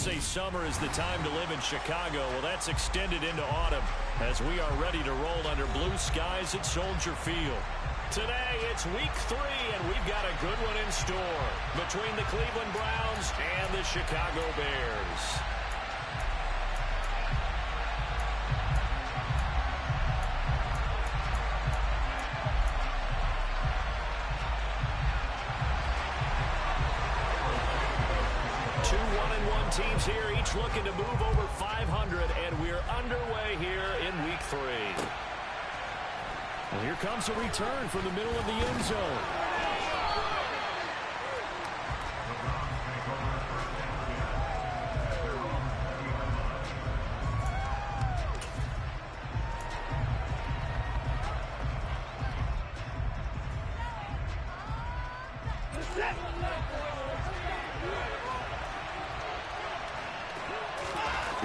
say summer is the time to live in Chicago. Well, that's extended into autumn as we are ready to roll under blue skies at Soldier Field. Today, it's week 3, and we've got a good one in store between the Cleveland Browns and the Chicago Bears. Two 1-1 teams here, each looking to move over 500, and we're underway here in week 3. Well, here comes a return from the middle of the end zone.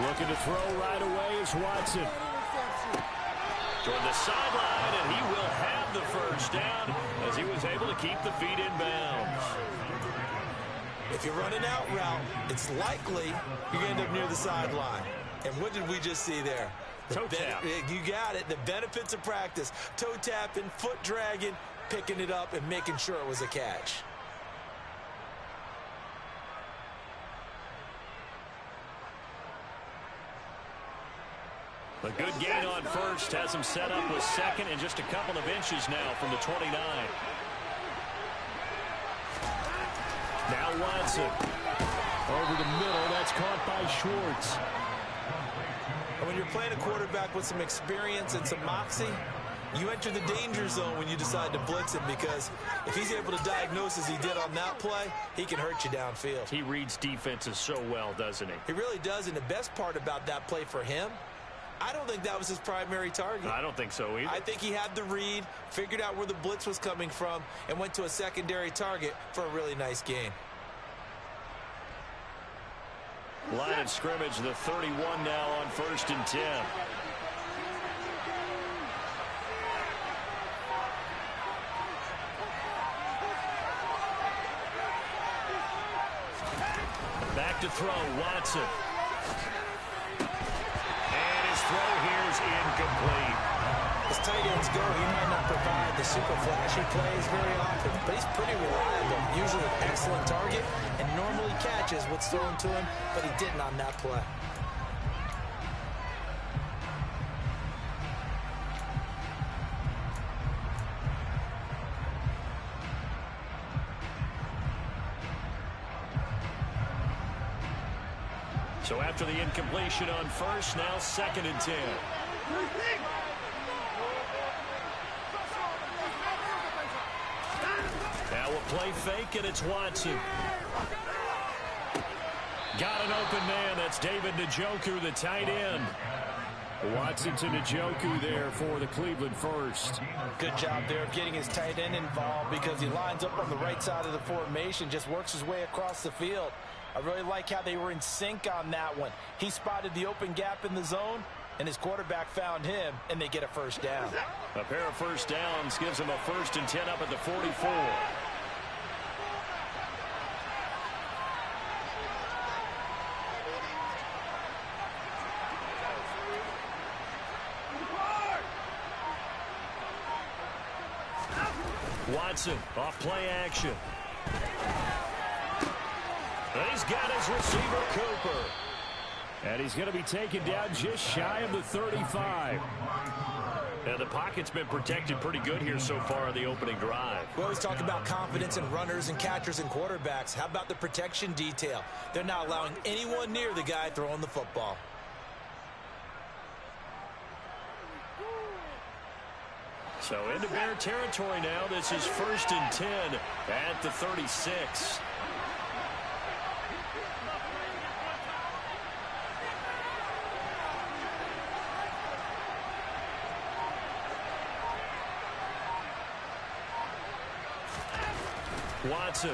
Looking to throw right away is Watson. Toward the sideline, and he will have the first down as he was able to keep the feet in bounds. If you're running out route, it's likely you're going to end up near the sideline. And what did we just see there? Toe tap. You got it. The benefits of practice. Toe tapping, foot dragging, picking it up, and making sure it was a catch. A good gain on first has him set up with second and just a couple of inches now from the 29. Now Watson. Over the middle, that's caught by Schwartz. And when you're playing a quarterback with some experience and some moxie, you enter the danger zone when you decide to blitz him, because if he's able to diagnose as he did on that play, he can hurt you downfield. He reads defenses so well, doesn't he? He really does, and the best part about that play for him, I don't think that was his primary target. I don't think so either. I think he had the read, figured out where the blitz was coming from, and went to a secondary target for a really nice gain. Line of scrimmage, the 31 now on 1st and 10. Back to throw, Watson. Throw here is incomplete. As tight ends go, he might not provide the super flashy plays very often, but he's pretty reliable. Usually an excellent target and normally catches what's thrown to him, but he didn't on that play. So after the incompletion on first, now 2nd and 10. Now a play fake, and it's Watson. Got an open man. That's David Njoku, the tight end. Watson to Njoku there for the Cleveland first. Good job there of getting his tight end involved, because he lines up on the right side of the formation, just works his way across the field. I really like how they were in sync on that one. He spotted the open gap in the zone, and his quarterback found him, and they get a first down. A pair of first downs gives him a 1st and 10 up at the 44. Watson off play action. And he's got his receiver, Cooper. And he's going to be taken down just shy of the 35. Now, the pocket's been protected pretty good here so far on the opening drive. We always talk about confidence in runners and catchers and quarterbacks. How about the protection detail? They're not allowing anyone near the guy throwing the football. So into Bear territory now. This is 1st and 10 at the 36. Watson.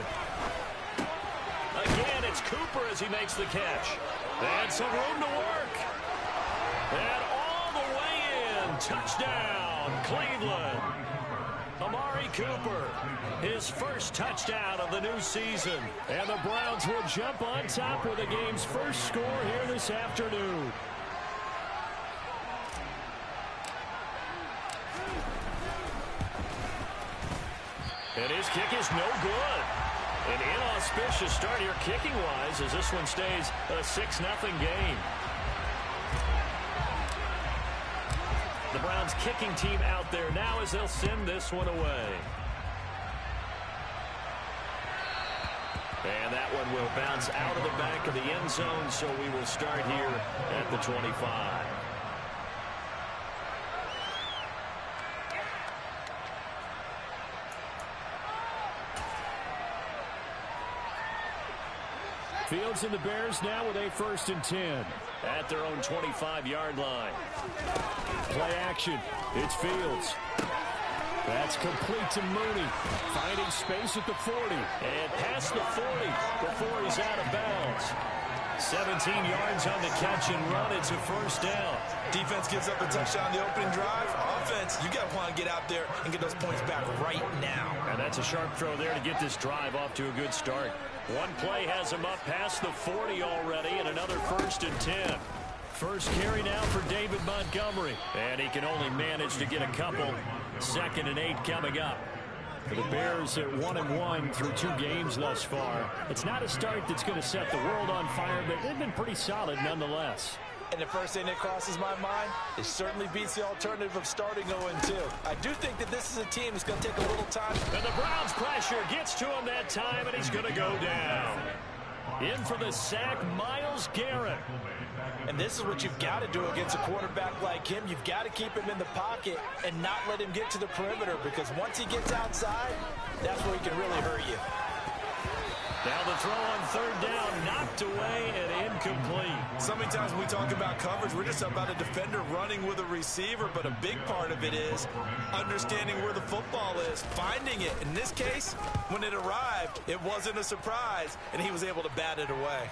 Again, it's Cooper as he makes the catch. And some room to work. And all the way in. Touchdown, Cleveland. Amari Cooper, his first touchdown of the new season. And the Browns will jump on top with the game's first score here this afternoon. And his kick is no good. An inauspicious start here kicking-wise as this one stays a 6-0 game. The Browns kicking team out there now as they'll send this one away. And that one will bounce out of the back of the end zone, so we will start here at the 25. Fields and the Bears now with a 1st and 10 at their own 25-yard line. Play action. It's Fields. That's complete to Mooney. Finding space at the 40. And past the 40 before he's out of bounds. 17 yards on the catch and run. It's a 1st down. Defense gives up a touchdown on the opening drive. Offense, you got to want to get out there and get those points back right now. And that's a sharp throw there to get this drive off to a good start. One play has him up past the 40 already, and another 1st and 10. First carry now for David Montgomery. And he can only manage to get a couple. 2nd and 8 coming up. For the Bears at 1-1 through 2 games thus far. It's not a start that's going to set the world on fire, but they've been pretty solid nonetheless. And the first thing that crosses my mind, it certainly beats the alternative of starting 0-2. I do think that this is a team that's going to take a little time. And the Browns pressure gets to him that time, and he's going to go down. In for the sack, Myles Garrett. And this is what you've got to do against a quarterback like him. You've got to keep him in the pocket and not let him get to the perimeter, because once he gets outside, that's where he can really hurt you. Now the throw on 3rd down, knocked away and incomplete. So many times when we talk about coverage, we're just about a defender running with a receiver, but a big part of it is understanding where the football is, finding it. In this case, when it arrived, it wasn't a surprise, and he was able to bat it away.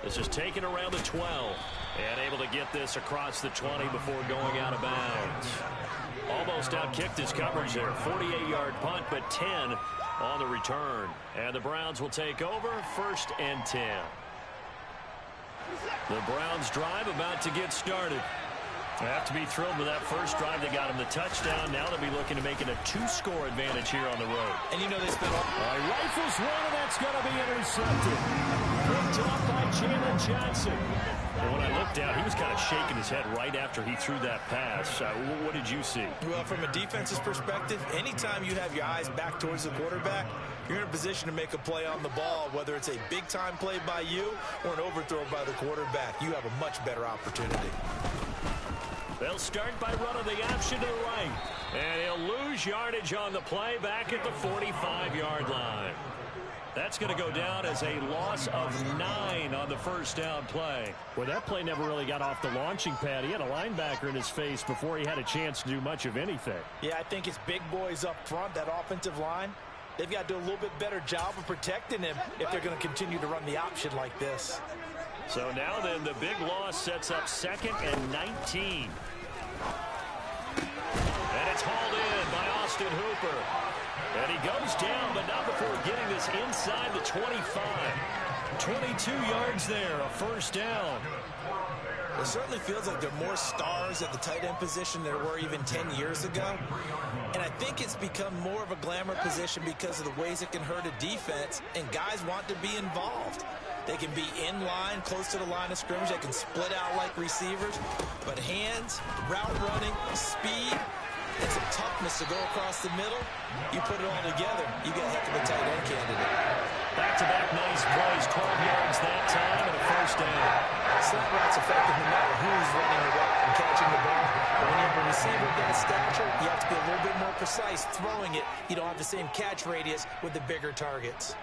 This is taken around the 12 and able to get this across the 20 before going out of bounds. Almost outkicked his coverage there. 48-yard punt, but 10 on the return. And the Browns will take over 1st and 10. The Browns drive about to get started. They have to be thrilled with that first drive. They got him the touchdown. Now they'll be looking to make it a 2-score advantage here on the road. And you know they spent all... Rifles one, and that's going to be intercepted. Picked up by Jalen Johnson. And when I looked out, he was kind of shaking his head right after he threw that pass. What did you see? Well, from a defense's perspective, anytime you have your eyes back towards the quarterback, you're in a position to make a play on the ball, whether it's a big-time play by you or an overthrow by the quarterback. You have a much better opportunity. They'll start by running the option to the right. And he'll lose yardage on the play back at the 45-yard line. That's going to go down as a loss of 9 on the first down play. Well, that play never really got off the launching pad. He had a linebacker in his face before he had a chance to do much of anything. Yeah, I think it's big boys up front, that offensive line. They've got to do a little bit better job of protecting him if they're going to continue to run the option like this. So now then, the big loss sets up 2nd and 19. And it's hauled in by Austin Hooper. And he goes down, but not before getting this inside the 25. 22 yards there, a first down. It certainly feels like there are more stars at the tight end position than there were even 10 years ago. And I think it's become more of a glamour position because of the ways it can hurt a defense, and guys want to be involved. They can be in line, close to the line of scrimmage. They can split out like receivers. But hands, route running, speed, and some toughness to go across the middle, you put it all together, you get a heck of a tight end candidate. Back-to-back nice plays, 12 yards that time, and a first down. Slant route's effective no matter who's running the route and catching the ball. But when you have a receiver of that stature, you have to be a little bit more precise throwing it. You don't have the same catch radius with the bigger targets.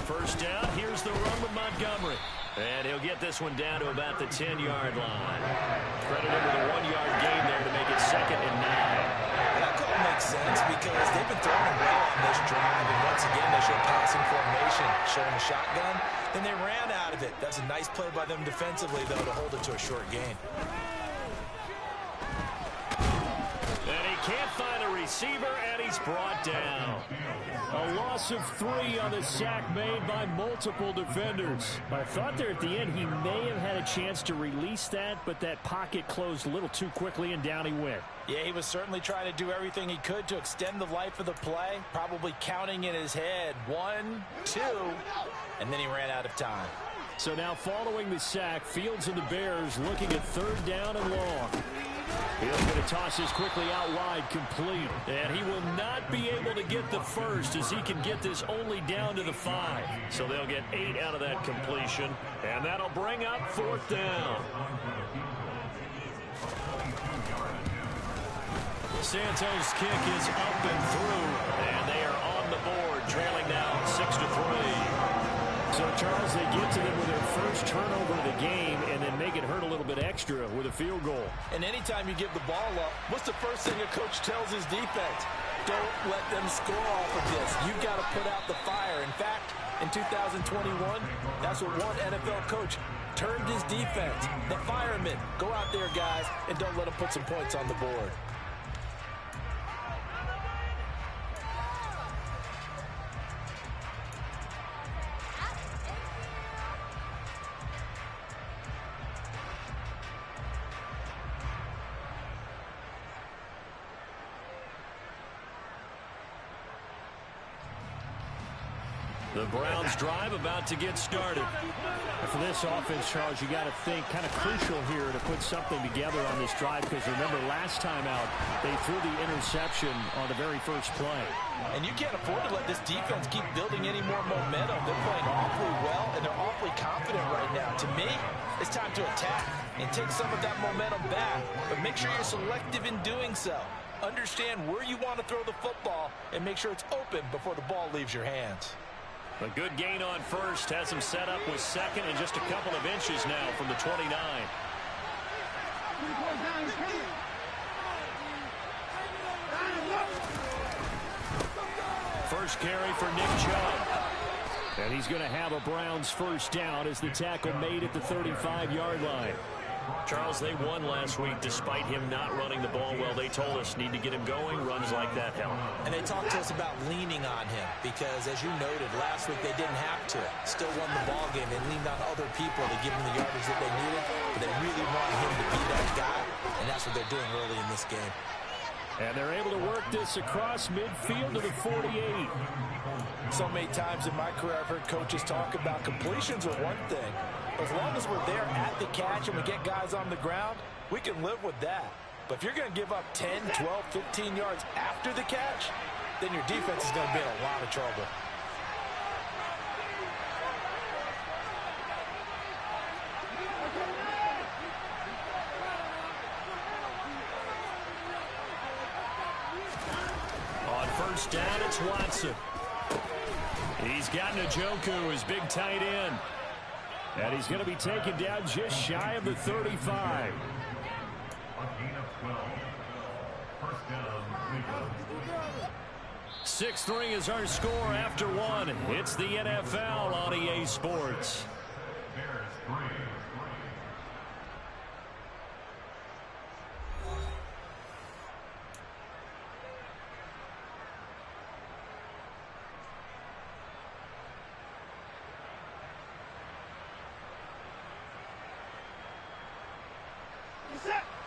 First down, here's the run with Montgomery. And he'll get this one down to about the 10-yard line. Credit him with a 1-yard gain there to make it 2nd and 9. That call makes sense because they've been throwing it well on this drive. And once again, they show passing formation, showing a shotgun. Then they ran out of it. That's a nice play by them defensively, though, to hold it to a short gain. And he can't find a receiver, and he's brought down. A loss of 3 on the sack made by multiple defenders. I thought there at the end he may have had a chance to release that, but that pocket closed a little too quickly, and down he went. Yeah, he was certainly trying to do everything he could to extend the life of the play, probably counting in his head 1, 2, and then he ran out of time. So now following the sack, Fields and the Bears looking at 3rd down and long. He's going to toss this quickly out wide, complete. And he will not be able to get the first as he can get this only down to the 5. So they'll get 8 out of that completion, and that'll bring up 4th down. Santos' kick is up and through, and they are on the board, trailing now 6-3. So, Charles, they get to them with their first turnover of the game and then make it hurt a little bit extra with a field goal. And anytime you give the ball up, what's the first thing a coach tells his defense? Don't let them score off of this. You've got to put out the fire. In fact, in 2021, that's what one NFL coach termed his defense. The firemen. Go out there, guys, and don't let them put some points on the board. The Browns drive about to get started. For this offense, Charles, you got to think kind of crucial here to put something together on this drive, because remember last time out they threw the interception on the very first play. And you can't afford to let this defense keep building any more momentum. They're playing awfully well, and they're awfully confident right now. To me, it's time to attack and take some of that momentum back, but make sure you're selective in doing so. Understand where you want to throw the football and make sure it's open before the ball leaves your hands. A good gain on first has him set up with 2nd and just a couple of inches now from the 29. First carry for Nick Chubb. And he's going to have a Browns first down as the tackle made at the 35-yard line. Charles, they won last week despite him not running the ball well. They told us need to get him going. Runs like that help. And they talked to us about leaning on him because, as you noted, last week they didn't have to. Still won the ball game. They leaned on other people to give them the yardage that they needed, but they really want him to be that guy, and that's what they're doing early in this game. And they're able to work this across midfield to the 48. So many times in my career I've heard coaches talk about completions are one thing. As long as we're there at the catch and we get guys on the ground, we can live with that. But if you're going to give up 10, 12, 15 yards after the catch, then your defense is going to be in a lot of trouble. On first down, it's Watson. He's got Njoku, his big tight end. And he's going to be taken down just shy of the 35. 6-3 is our score after 1. It's the NFL on EA Sports.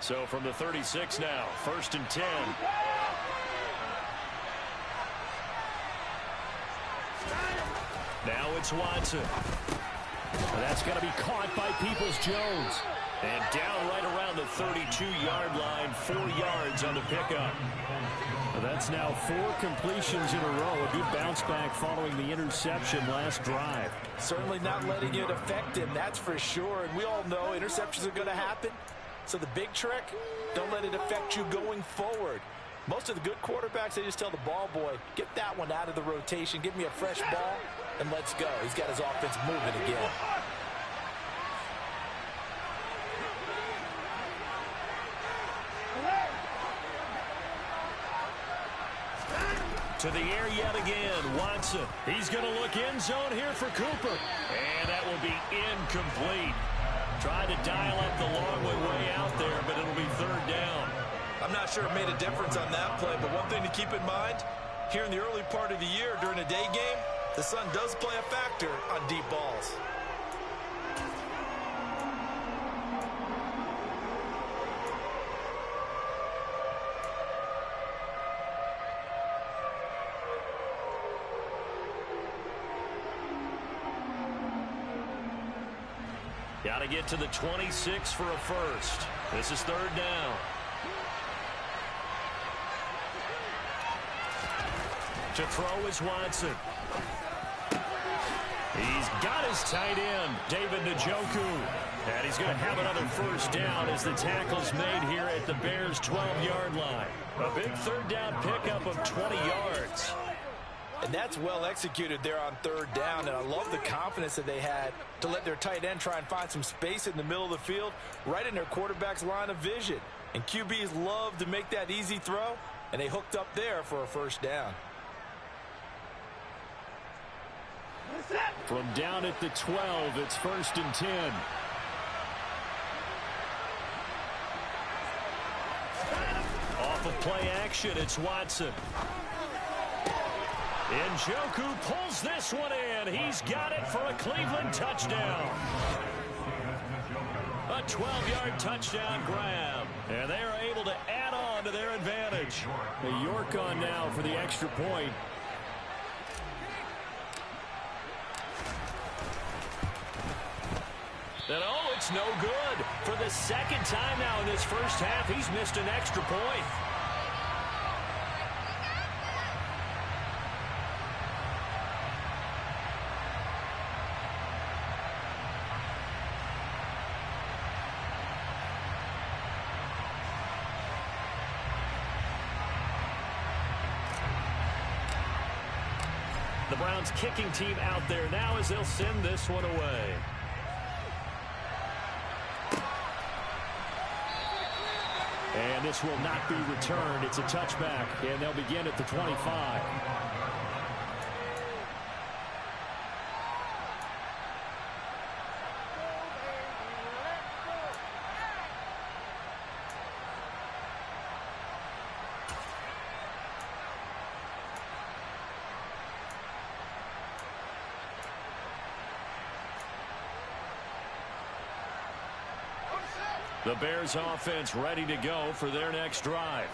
So from the 36 now, 1st and 10. Now it's Watson. And that's going to be caught by Peoples-Jones. And down right around the 32-yard line, 4 yards on the pickup. Well, that's now 4 completions in a row. A good bounce back following the interception last drive. Certainly not letting it affect him, that's for sure. And we all know interceptions are going to happen. So the big trick, don't let it affect you going forward. Most of the good quarterbacks, they just tell the ball boy, get that one out of the rotation, give me a fresh ball, and let's go. He's got his offense moving again. To the air yet again, Watson. He's going to look end zone here for Cooper. And that will be incomplete. Tried to dial up the long way out there, but it'll be 3rd down. I I'm not sure it made a difference on that play, but one thing to keep in mind, here in the early part of the year during a day game, the sun does play a factor on deep balls. Got to get to the 26 for a first. This is third down. To throw is Watson. He's got his tight end, David Njoku. And he's going to have another first down as the tackle's made here at the Bears' 12-yard line. A big third down pickup of 20 yards. And that's well executed there on third down, and I love the confidence that they had to let their tight end try and find some space in the middle of the field, right in their quarterback's line of vision. And QBs love to make that easy throw, and they hooked up there for a first down. From down at the 12, it's 1st and 10. Off of play action, it's Watson. Njoku pulls this one in. He's got it for a Cleveland touchdown. A 12-yard touchdown grab. And they are able to add on to their advantage. A York on now for the extra point. And oh, it's no good. For the second time now in this first half, he's missed an extra point. The Browns kicking team out there now as they'll send this one away. And this will not be returned. It's a touchback, and they'll begin at the 25. The Bears offense ready to go for their next drive.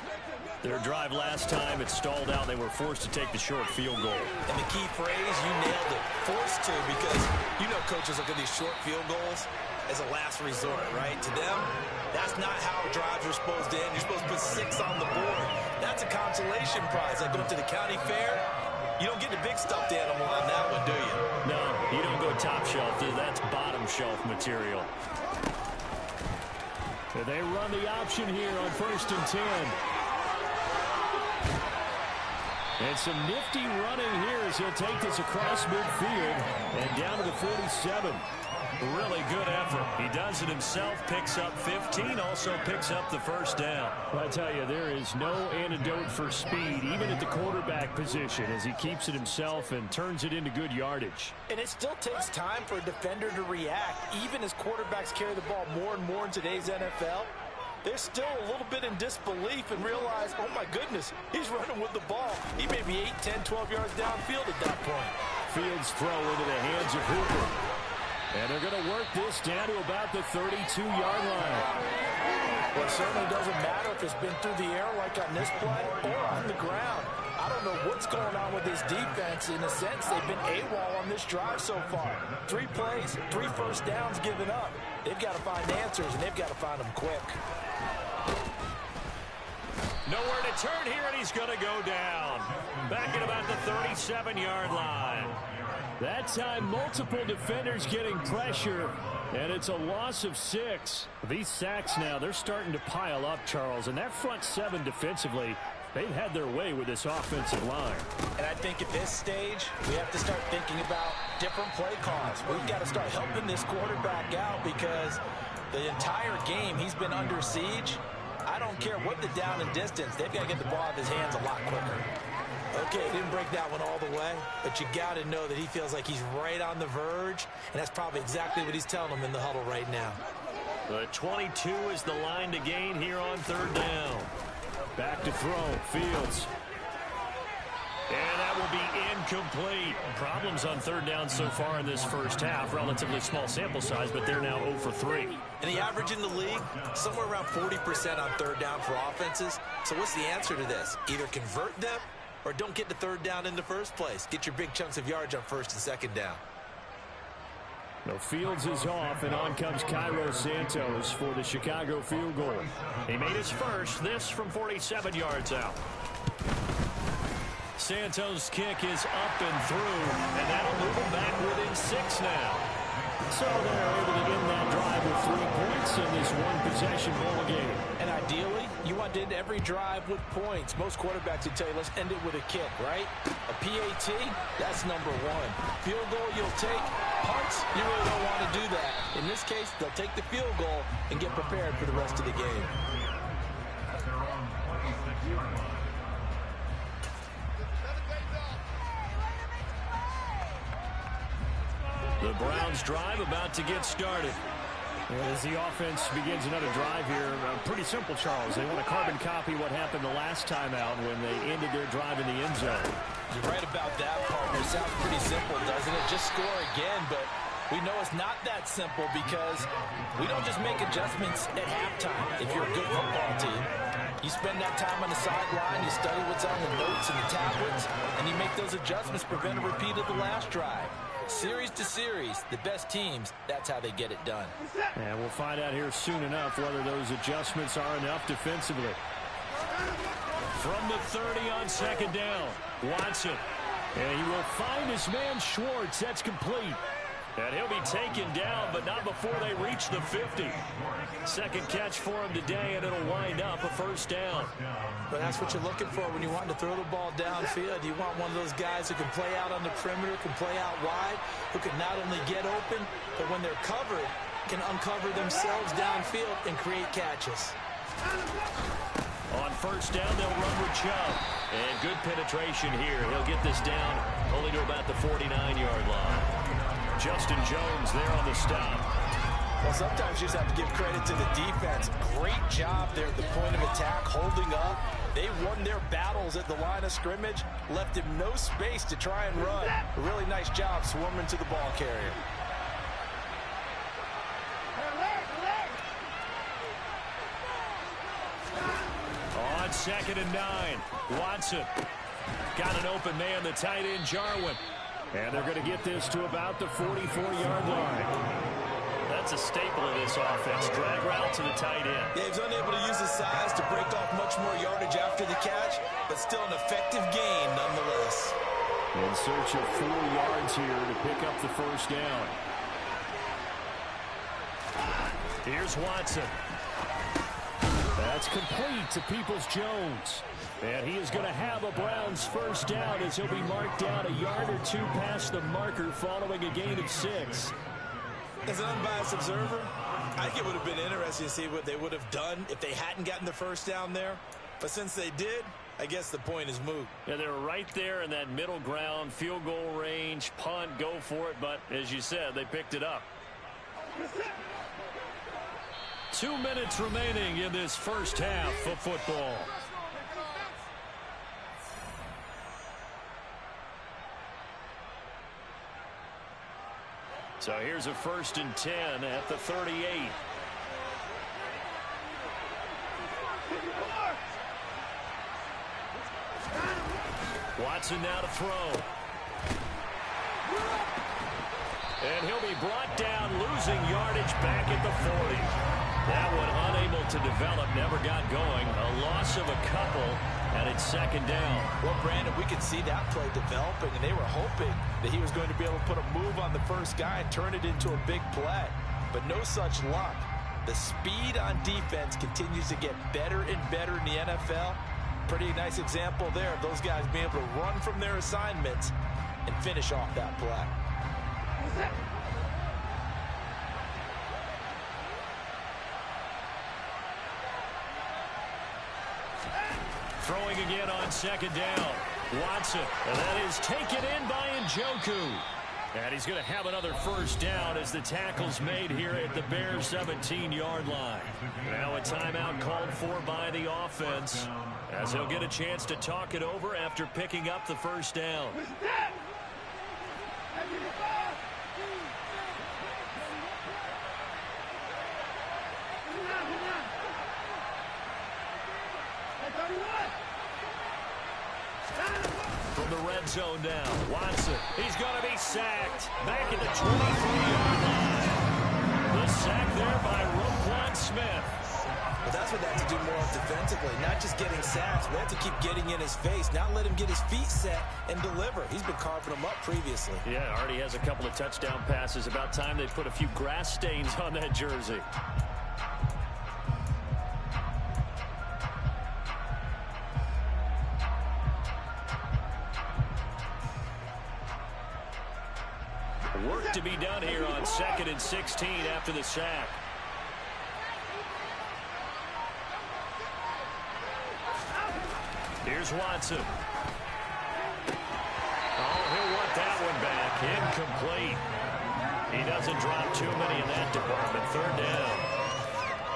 Their drive last time, it stalled out. They were forced to take the short field goal. And the key phrase, you nailed it, forced to, because you know coaches look at these short field goals as a last resort, right? To them, that's not how drives are supposed to end. You're supposed to put 6 on the board. That's a consolation prize. Like going to the county fair, you don't get the big stuffed animal on that one, do you? No, you don't go top shelf. That's bottom shelf material. They run the option here on 1st and 10. And some nifty running here as he'll take this across midfield and down to the 47. Really good effort. He does it himself, picks up 15, also picks up the first down. Well, I tell you, there is no antidote for speed, even at the quarterback position, as he keeps it himself and turns it into good yardage. And it still takes time for a defender to react, even as quarterbacks carry the ball more and more in today's NFL. They're still a little bit in disbelief and realize, oh my goodness, he's running with the ball. He may be 8, 10, 12 yards downfield at that point. Fields throw into the hands of Hooper. And they're going to work this down to about the 32-yard line. Well, it certainly doesn't matter if it's been through the air like on this play or on the ground. I don't know what's going on with this defense. In a sense, they've been AWOL on this drive so far. 3 plays, 3 first downs given up. They've got to find answers, and they've got to find them quick. Nowhere to turn here, and he's going to go down. Back at about the 37-yard line. That time, multiple defenders getting pressure, and it's a loss of 6. These sacks now, they're starting to pile up, Charles, and that front 7 defensively, they've had their way with this offensive line. And I think at this stage, we have to start thinking about different play calls. We've got to start helping this quarterback out because the entire game he's been under siege. I don't care what the down and distance, they've got to get the ball out of his hands a lot quicker. Okay, didn't break that one all the way, but you got to know that he feels like he's right on the verge, and that's probably exactly what he's telling him in the huddle right now. The 22 is the line to gain here on third down. Back to throw. Fields. And that will be incomplete. Problems on third down so far in this first half. Relatively small sample size, but they're now 0 for 3. And the average in the league, somewhere around 40% on third down for offenses. So what's the answer to this? Either convert them or don't get the third down in the first place. Get your big chunks of yards on first and second down. No, Fields is off, and on comes Cairo Santos for the Chicago field goal. He made his first, this from 47 yards out. Santos' kick is up and through, and that'll move him back within 6 now. So they're able to end that drive with 3 points in this one-possession ball game. And ideally, you want to end every drive with points. Most quarterbacks would tell you, let's end it with a kick, right? A PAT, that's number 1. Field goal you'll take. Punts, you really don't want to do that. In this case, they'll take the field goal and get prepared for the rest of the game. The Browns drive about to get started. As the offense begins another drive here, pretty simple, Charles. They want to carbon copy what happened the last time out when they ended their drive in the end zone. You're right about that, partner. Sounds pretty simple, doesn't it? Just score again, but we know it's not that simple because we don't just make adjustments at halftime if you're a good football team. You spend that time on the sideline, you study what's on the notes and the tablets, and you make those adjustments, prevent a repeat of the last drive. Series to series, the best teams, that's how they get it done. And we'll find out here soon enough whether those adjustments are enough defensively. From the 30 on second down, Watson. And he will find his man Schwartz. That's complete. And he'll be taken down, but not before they reach the 50. Second catch for him today, and it'll wind up a first down. But that's what you're looking for when you want to throw the ball downfield. You want one of those guys who can play out on the perimeter, can play out wide, who can not only get open, but when they're covered, can uncover themselves downfield and create catches. On first down, they'll run with Chubb. And good penetration here. He'll get this down only to about the 49-yard line. Justin Jones there on the stop. Well, sometimes you just have to give credit to the defense. Great job there at the point of attack, holding up. They won their battles at the line of scrimmage, left him no space to try and run. A really nice job swarming to the ball carrier. On second and 9, Watson. Got an open man, the tight end, Jarwin. And they're going to get this to about the 44-yard line. That's a staple of this offense. Drag route to the tight end. Yeah, he's unable to use his size to break off much more yardage after the catch, but still an effective gain nonetheless. In search of 4 yards here to pick up the first down. Here's Watson. That's complete to Peoples-Jones. And he is going to have a Browns first down as he'll be marked down a yard or 2 past the marker following a gain of 6. As an unbiased observer, I think it would have been interesting to see what they would have done if they hadn't gotten the first down there. But since they did, I guess the point is moot. Yeah, they're right there in that middle ground, field goal range, punt, go for it. But as you said, they picked it up. 2 minutes remaining in this first half of football. So here's a 1st and 10 at the 38. Watson now to throw. And he'll be brought down, losing yardage back at the 40. That one unable to develop, never got going. A loss of a couple, and it's second down. Well, Brandon, we could see that play developing, and they were hoping that he was going to be able to put a move on the first guy and turn it into a big play. But no such luck. The speed on defense continues to get better and better in the NFL. Pretty nice example there of those guys being able to run from their assignments and finish off that play. Throwing again on second down. Watson, and that is taken in by Njoku. And he's going to have another first down as the tackle's made here at the Bears' 17-yard line. Now a timeout called for by the offense as he'll get a chance to talk it over after picking up the first down. From the red zone now, Watson. He's going to be sacked. Back at the 23-yard line. The sack there by Roquan Smith. Well, that's what they have to do more defensively, not just getting sacks. We have to keep getting in his face, not let him get his feet set and deliver. He's been carving them up previously. Yeah, already has a couple of touchdown passes. About time they put a few grass stains on that jersey. Work to be done here on 2nd and 16 after the sack. Here's Watson. Oh, he'll want that one back. Incomplete. He doesn't drop too many in that department. 3rd down.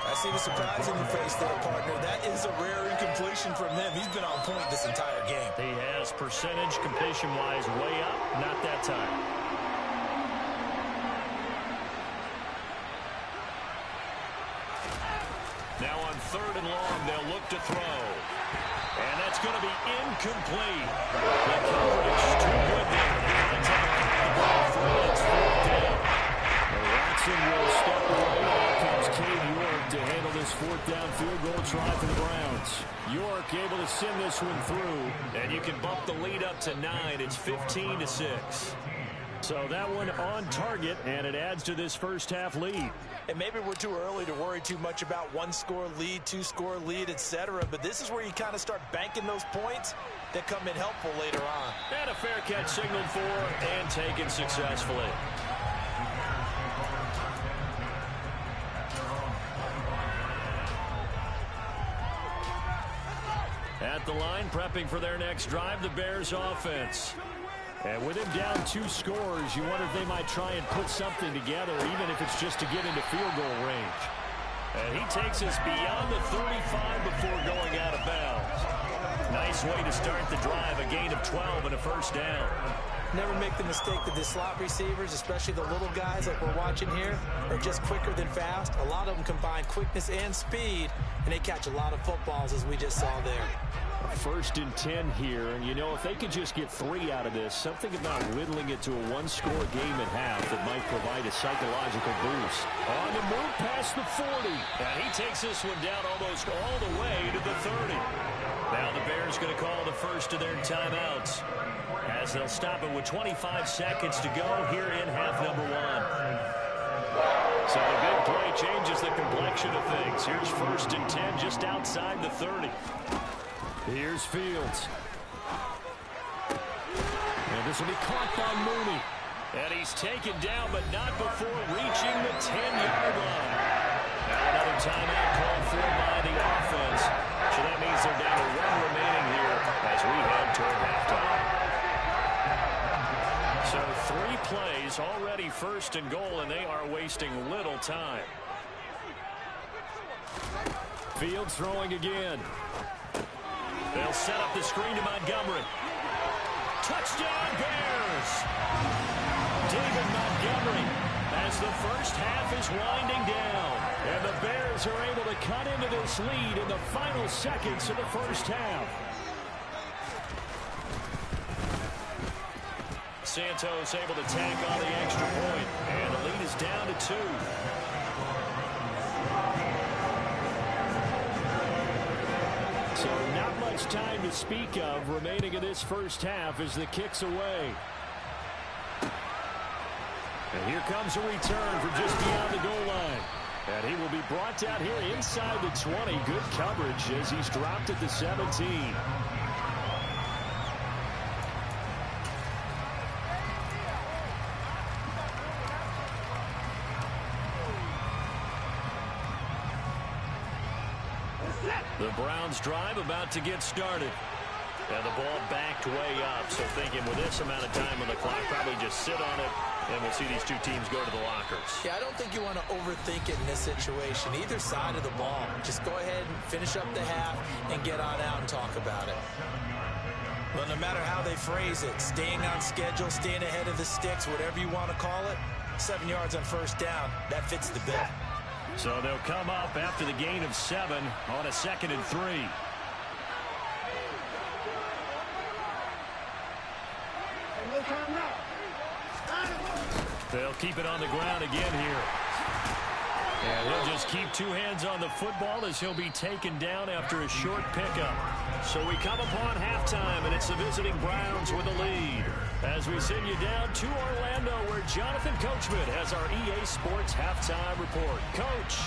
I see the surprise in your face there, partner. That is a rare incompletion from him. He's been on point this entire game. He has percentage completion-wise way up. Not that time. Now on 3rd and long, they'll look to throw. And that's going to be incomplete. The coverage too good there. The contact for it's 4th down. Watson will step away. Here comes Cade York to handle this 4th down field goal try for the Browns. York able to send this one through. And you can bump the lead up to 9. It's 15-6. So that one on target, and it adds to this first half lead. And maybe we're too early to worry too much about 1-score lead, 2-score lead, etc. But this is where you kind of start banking those points that come in helpful later on. And a fair catch signaled for and taken successfully. At the line, prepping for their next drive, the Bears offense. And with him down 2 scores, you wonder if they might try and put something together, even if it's just to get into field goal range. And he takes us beyond the 35 before going out of bounds. Nice way to start the drive, a gain of 12 and a first down. Never make the mistake that the slot receivers, especially the little guys like we're watching here, are just quicker than fast. A lot of them combine quickness and speed, and they catch a lot of footballs, as we just saw there. 1st and 10 here, and you know, if they could just get 3 out of this, something about whittling it to a 1-score game at half that might provide a psychological boost. On the move past the 40. And he takes this one down almost all the way to the 30. Now the Bears going to call the first of their timeouts, as they'll stop it with 25 seconds to go here in half number 1. So the big play changes the complexion of things. Here's 1st and 10 just outside the 30. Here's Fields. And this will be caught by Mooney. And he's taken down, but not before reaching the 10-yard line. Now another timeout called for by the offense. So that means they're down to 1 remaining here as we head toward halftime. So 3 plays, already 1st and goal, and they are wasting little time. Fields throwing again. They'll set up the screen to Montgomery. Touchdown, Bears! David Montgomery as the first half is winding down. And the Bears are able to cut into this lead in the final seconds of the first half. Santos able to tack on the extra point. And the lead is down to 2. So not much time to speak of remaining in this first half as the kick's away. And here comes a return from just beyond the goal line. And he will be brought down here inside the 20. Good coverage as he's dropped at the 17. The Browns drive about to get started. And the ball backed way up, so thinking with this amount of time on the clock, probably just sit on it, and we'll see these two teams go to the lockers. Yeah, I don't think you want to overthink it in this situation. Either side of the ball. Just go ahead and finish up the half and get on out and talk about it. Well, no matter how they phrase it, staying on schedule, staying ahead of the sticks, whatever you want to call it, 7 yards on first down, that fits the bill. So they'll come up after the gain of 7 on a 2nd and 3. They'll keep it on the ground again here. And they'll just keep 2 hands on the football as he'll be taken down after a short pickup. So we come upon halftime, and it's the visiting Browns with the lead. As we send you down to Orlando, where Jonathan Coachman has our EA Sports halftime report. Coach.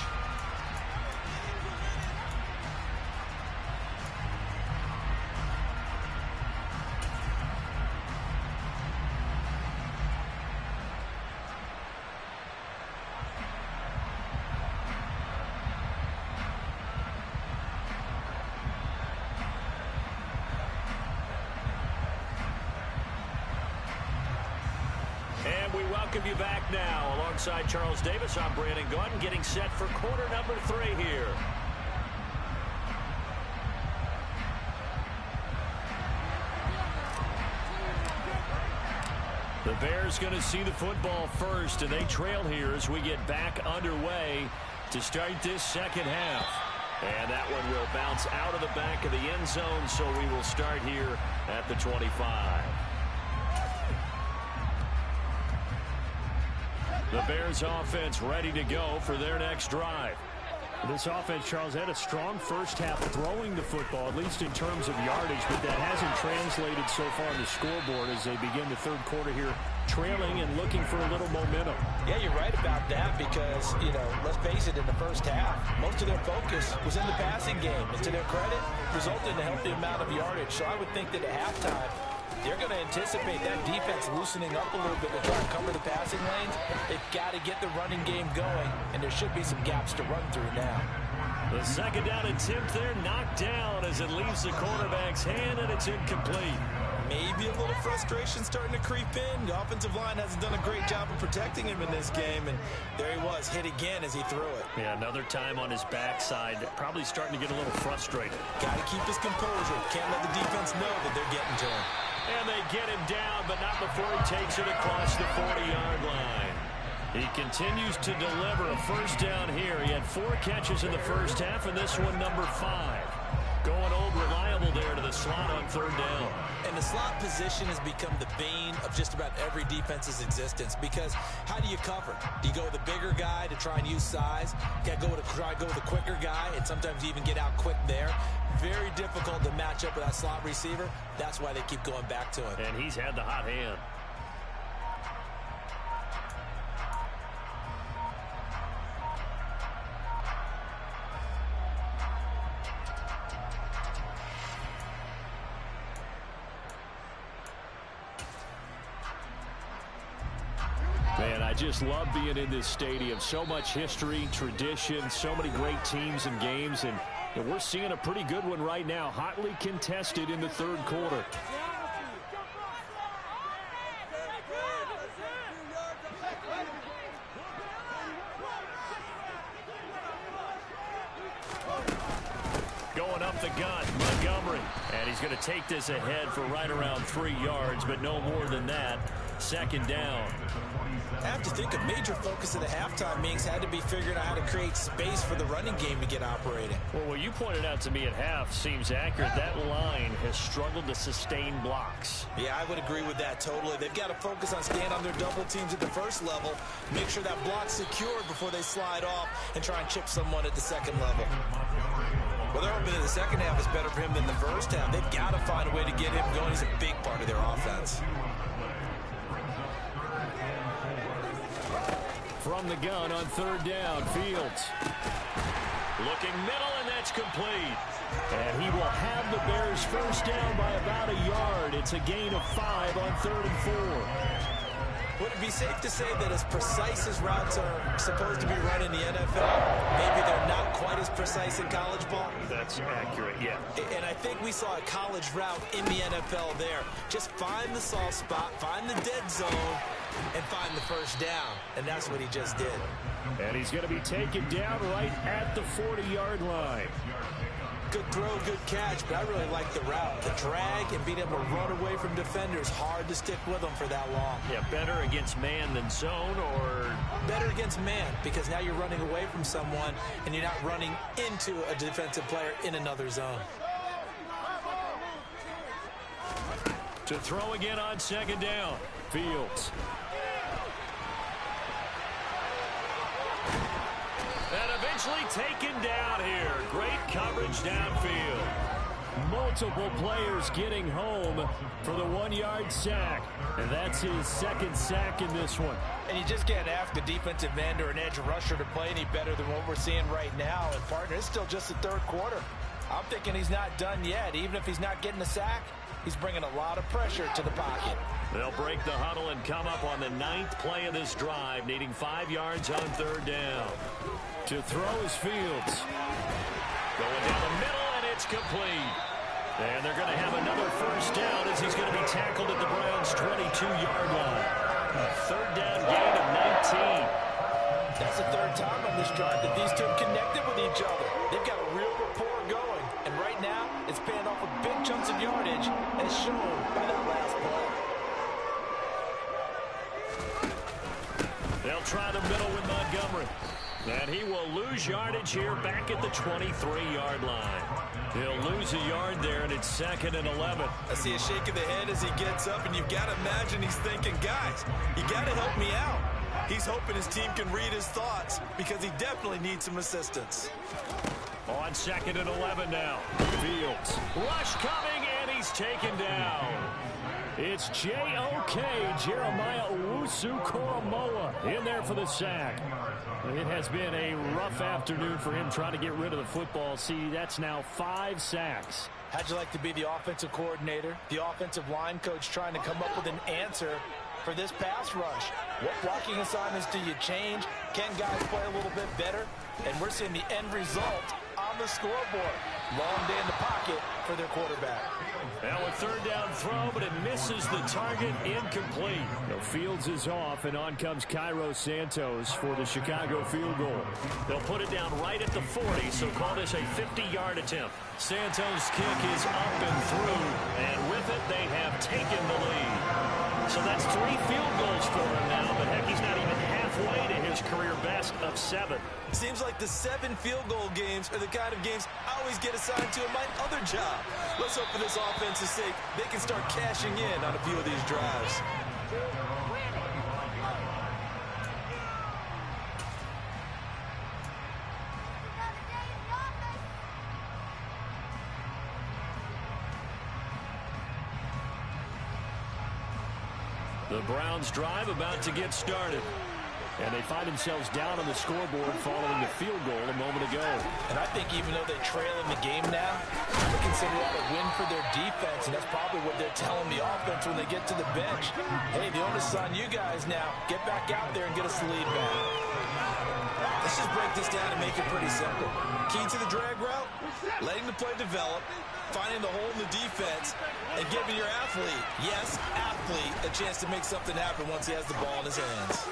Welcome you back now. Alongside Charles Davis, I'm Brandon Gaudin, getting set for quarter number 3 here. The Bears going to see the football first, and they trail here as we get back underway to start this second half. And that one will bounce out of the back of the end zone, so we will start here at the 25. The Bears offense ready to go for their next drive. This offense, Charles, had a strong first half throwing the football, at least in terms of yardage, but that hasn't translated so far on the scoreboard as they begin the third quarter here, trailing and looking for a little momentum. Yeah, you're right about that because, let's face it, in the first half, most of their focus was in the passing game. And to their credit, resulted in a healthy amount of yardage. So I would think that at halftime, they're going to anticipate that defense loosening up a little bit to try and cover the passing lanes. They've got to get the running game going, and there should be some gaps to run through now. The second down attempt there knocked down as it leaves the quarterback's hand, and it's incomplete. Maybe a little frustration starting to creep in. The offensive line hasn't done a great job of protecting him in this game, and there he was, hit again as he threw it. Yeah, another time on his backside, probably starting to get a little frustrated. Got to keep his composure. Can't let the defense know that they're getting to him. And they get him down, but not before he takes it across the 40-yard line. He continues to deliver a first down here. He had 4 catches in the first half, and this one number 5. Going old reliable there to the slot on third down. And the slot position has become the bane of just about every defense's existence because how do you cover? Do you go with a bigger guy to try and use size? You got to try to go with a quicker guy, and sometimes you even get out quick there. Very difficult to match up with that slot receiver. That's why they keep going back to him. And he's had the hot hand. Man, I just love being in this stadium. So much history, tradition, so many great teams and games, and we're seeing a pretty good one right now, hotly contested in the third quarter. Going up the gut, Montgomery. And he's going to take this ahead for right around 3 yards, but no more than that. Second down. I have to think a major focus of the halftime meetings had to be figuring out how to create space for the running game to get operating. Well, what you pointed out to me at half seems accurate. That line has struggled to sustain blocks. Yeah, I would agree with that totally. They've got to focus on staying on their double teams at the first level, make sure that block's secured before they slide off and try and chip someone at the second level. Well, they're hoping that the second half is better for him than the first half. They've got to find a way to get him going. He's a big part of their offense. From the gun on third down, Fields. Looking middle, and that's complete. And he will have the Bears first down by about a yard. It's a gain of 5 on 3rd and 4. Would it be safe to say that as precise as routes are supposed to be run in the NFL, maybe they're not quite as precise in college ball? That's accurate, yeah. And I think we saw a college route in the NFL there. Just find the soft spot, find the dead zone, and find the first down. And that's what he just did. And he's going to be taken down right at the 40-yard line. Good throw, good catch, but I really like the route. The drag and being able to run away from defenders, hard to stick with them for that long. Yeah, better against man than zone, or better against man, because now you're running away from someone and you're not running into a defensive player in another zone. To throw again on second down, Fields. And eventually taken down here. Great coverage downfield. Multiple players getting home for the 1-yard sack. And that's his second sack in this one. And you just can't ask a defensive end or an edge rusher to play any better than what we're seeing right now. And, partner, it's still just the third quarter. I'm thinking he's not done yet. Even if he's not getting a sack, he's bringing a lot of pressure to the pocket. They'll break the huddle and come up on the 9th play of this drive, needing 5 yards on third down. To throw is Fields. Going down the middle, and it's complete. And they're going to have another first down as he's going to be tackled at the Browns' 22-yard line. A third down gain of 19. That's the third time on this drive that these two have connected with each other. They've got a real rapport going. And right now, it's paying off with big chunks of yardage, as shown by that last play. They'll try the middle with Montgomery. And he will lose yardage here back at the 23-yard line. He'll lose a yard there, and it's 2nd and 11. I see a shake of the head as he gets up, and you've got to imagine he's thinking, guys, you got to help me out. He's hoping his team can read his thoughts because he definitely needs some assistance. On 2nd and 11 now. Fields. Rush coming, and he's taken down. It's J.O.K. Jeremiah Owusu-Koramoah in there for the sack. It has been a rough afternoon for him trying to get rid of the football. See, that's now 5 sacks. How'd you like to be the offensive coordinator, the offensive line coach trying to come up with an answer for this pass rush? What blocking assignments do you change? Can guys play a little bit better? And we're seeing the end result on the scoreboard. Long day in the pocket for their quarterback. Now a third down throw, but it misses the target, incomplete. The Fields is off, and on comes Cairo Santos for the Chicago field goal. They'll put it down right at the 40, so call this a 50-yard attempt. Santos' kick is up and through, and with it, they have taken the lead. So that's 3 field goals for him now, but heck, he's not even halfway to his career best of 7. Seems like the 7 field goal games are the kind of games I always get assigned to in my other job. Let's hope for this offense's sake they can start cashing in on a few of these drives. The Browns drive about to get started. And they find themselves down on the scoreboard following the field goal a moment ago. And I think even though they trail in the game now, they consider that a win for their defense, and that's probably what they're telling the offense when they get to the bench. Hey, the onus is on you guys now. Get back out there and get us the lead back. Let's just break this down and make it pretty simple. Key to the drag route, letting the play develop, finding the hole in the defense, and giving your athlete, yes, athlete, a chance to make something happen once he has the ball in his hands.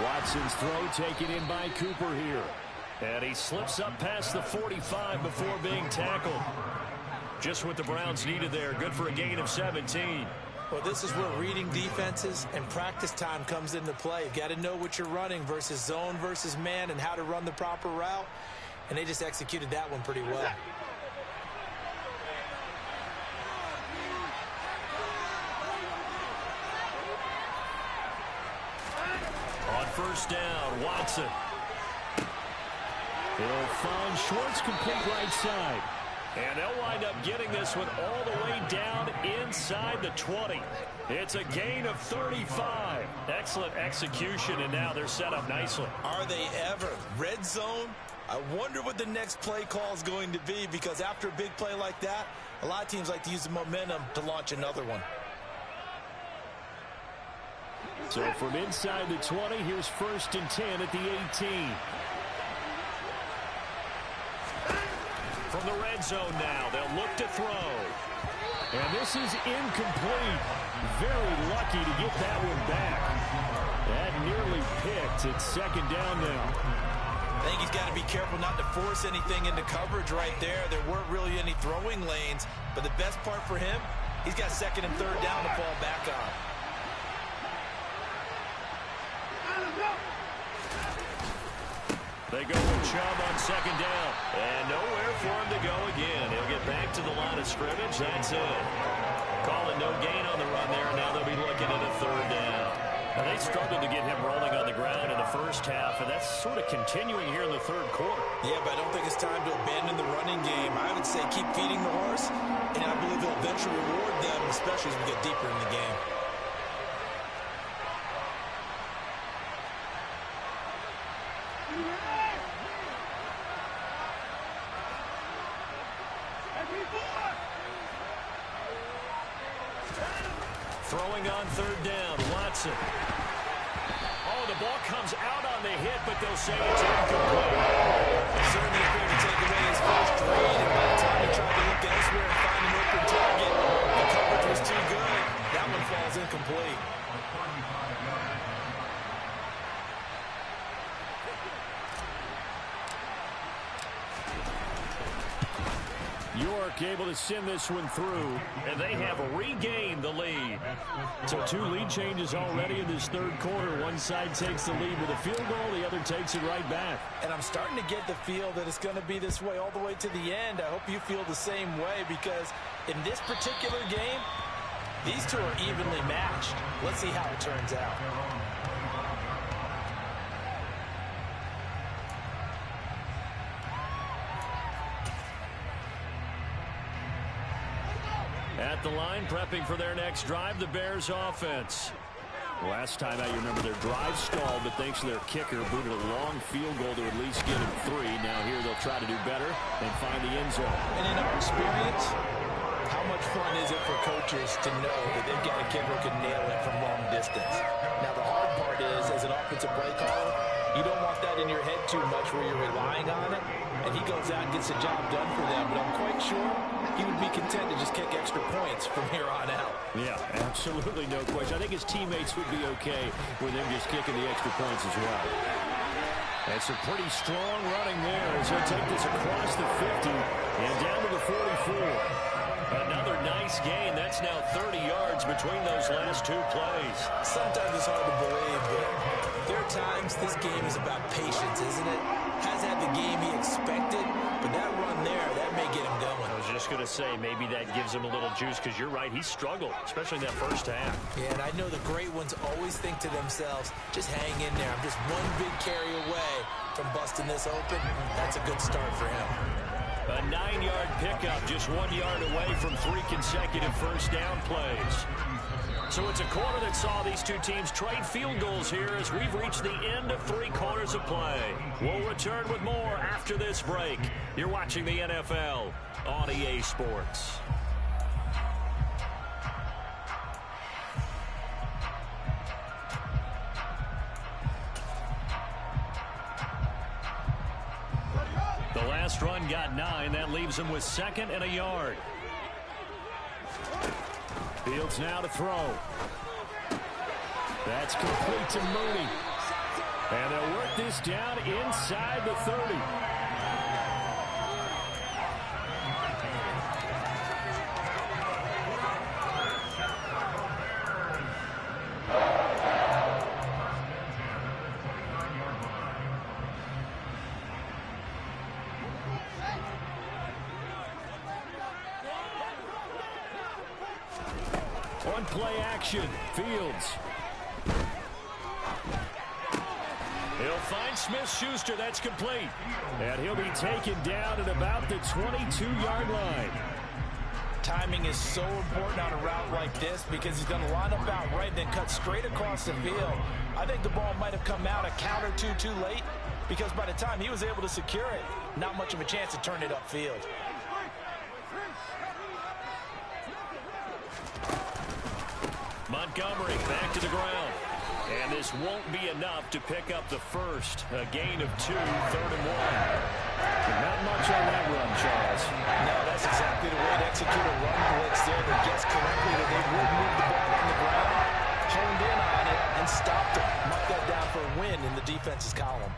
Watson's throw taken in by Cooper here. And he slips up past the 45 before being tackled. Just what the Browns needed there. Good for a gain of 17. Well, this is where reading defenses and practice time comes into play. You've got to know what you're running versus zone versus man and how to run the proper route. And they just executed that one pretty well. On first down, Watson. They'll find Schwartz complete right side. And they'll wind up getting this one all the way down inside the 20. It's a gain of 35. Excellent execution, and now they're set up nicely. Are they ever? Red zone? I wonder what the next play call is going to be, because after a big play like that, a lot of teams like to use the momentum to launch another one. So from inside the 20, here's 1st and 10 at the 18. From the red zone now, they'll look to throw. And this is incomplete. Very lucky to get that one back. That nearly picked. It's 2nd down now. I think he's got to be careful not to force anything into coverage right there. There weren't really any throwing lanes, but the best part for him, he's got 2nd and 3rd down to fall back on. They go with Chubb on 2nd down. And nowhere for him to go again. He'll get back to the line of scrimmage. That's it. Calling no gain on the run there, and now they'll be looking at a 3rd down. Now, they struggled to get him rolling on the ground in the first half, and that's sort of continuing here in the 3rd quarter. Yeah, but I don't think it's time to abandon the running game. I would say keep feeding the horse, and I believe he'll eventually reward them, especially as we get deeper in the game. Throwing on 3rd down, Watson. Oh, the ball comes out on the hit, but they'll say it's incomplete. Certainly appeared to take away his first read, and by the time he tried to look elsewhere and find an open target, the coverage was too good. That one falls incomplete. York able to send this one through, And they have regained the lead. so 2 lead changes already in this 3rd quarter. One side takes the lead with a field goal, the other takes it right back. And I'm starting to get the feel that it's going to be this way all the way to the end. I hope you feel the same way, because in this particular game, these two are evenly matched. Let's see how it turns out. At the line, prepping for their next drive, the Bears offense. Last time out, you remember their drive stalled, but thanks to their kicker, booted a long field goal to at least get him 3. Now here they'll try to do better and find the end zone. And in our experience, how much fun is it for coaches to know that they've got a kid who can nail it from long distance? Now, the hard part is, as an offensive play caller, you don't want that in your head too much where you're relying on it, and he goes out and gets the job done for them. But I'm quite sure he would be content to just kick extra points from here on out. Yeah, absolutely no question. I think his teammates would be okay with him just kicking the extra points as well. That's a pretty strong running there as he'll take this across the 50 and down to the 44. Another nice gain. That's now 30 yards between those last 2 plays. Sometimes it's hard to believe, but there are times this game is about patience, isn't it? Hasn't had the game he expected, but that run there, that may get him going. I was just going to say, maybe that gives him a little juice, because you're right, he struggled, especially in that first half. Yeah, and I know the great ones always think to themselves, just hang in there. I'm just one big carry away from busting this open. That's a good start for him. A 9-yard pickup, just 1 yard away from 3 consecutive first down plays. So it's a quarter that saw these two teams trade field goals here as we've reached the end of 3 quarters of play. We'll return with more after this break. You're watching the NFL on EA Sports. The last run got 9. That leaves him with 2nd and a yard. Fields now to throw. That's complete to Mooney. And they'll work this down inside the 30. On play action, Fields. He'll find Smith-Schuster. That's complete. And he'll be taken down at about the 22-yard line. Timing is so important on a route like this because he's going to line up out right, then cut straight across the field. I think the ball might have come out a count or two too late because by the time he was able to secure it, not much of a chance to turn it upfield. Montgomery back to the ground. And this won't be enough to pick up the first. A gain of 2, 3rd and 1. Not much on that run, Charles. No, that's exactly the way to execute a run blitz there. They guessed correctly that they would move the ball on the ground, honed in on it, and stopped it. Mark that down for a win in the defense's column.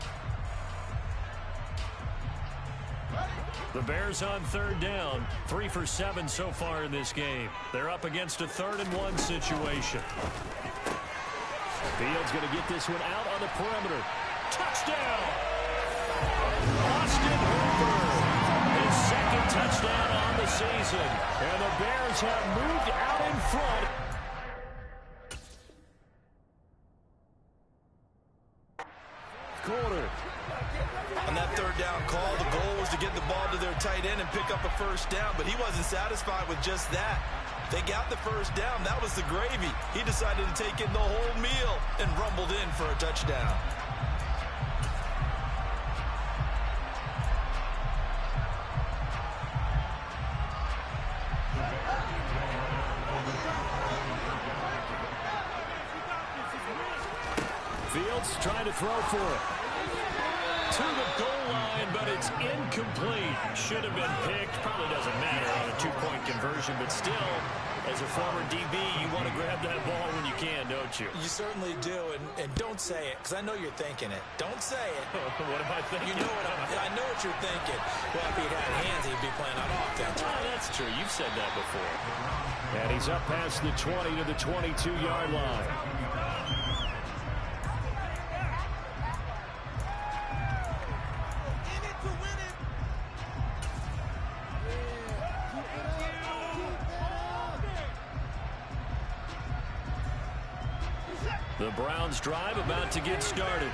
The Bears on 3rd down. 3 for 7 so far in this game. They're up against a 3rd and 1 situation. Fields going to get this one out on the perimeter. Touchdown! Austin Hooper, his 2nd touchdown on the season. And the Bears have moved out in front. Corner. On that 3rd down call, the goal was to get the ball to their tight end and pick up a 1st down, but he wasn't satisfied with just that. They got the 1st down. That was the gravy. He decided to take in the whole meal and rumbled in for a touchdown. Fields trying to throw for it. To the goal line, but it's incomplete. Should have been picked. Probably doesn't matter on a 2-point conversion, but still, as a former DB, you want to grab that ball when you can, don't you? You certainly do, and don't say it, because I know you're thinking it. Don't say it. What am I thinking? You know I know what you're thinking. Well, if he had hands, he'd be playing on offense. Oh, that's true. You've said that before. And he's up past the 20 to the 22-yard line. The Browns drive about to get started.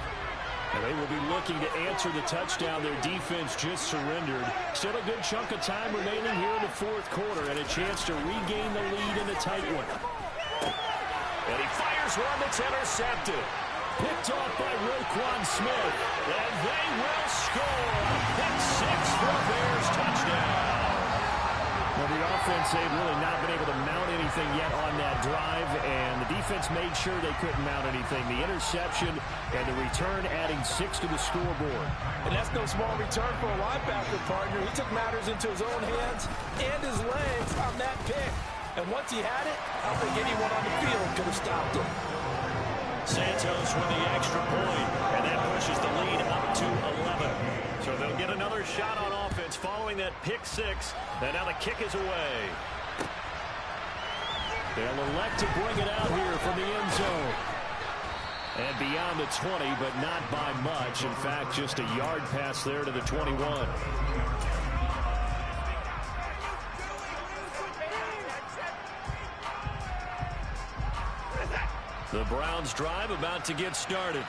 And they will be looking to answer the touchdown their defense just surrendered. Still a good chunk of time remaining here in the 4th quarter and a chance to regain the lead in a tight one. And he fires one that's intercepted. Picked off by Roquan Smith. And they will score. A pick 6 for the Bears. Touchdown. Well, the offense, they've really not been able to mount anything yet on that drive, and the defense made sure they couldn't mount anything. The interception and the return adding 6 to the scoreboard. And that's no small return for a linebacker, partner. He took matters into his own hands and his legs on that pick. And once he had it, I don't think anyone on the field could have stopped him. Santos with the extra point, and that pushes the lead up to 11. So they'll get another shot on offense following that pick 6, and now the kick is away. They'll elect to bring it out here from the end zone. And beyond the 20, but not by much. In fact, just a yard pass there to the 21. The Browns drive about to get started.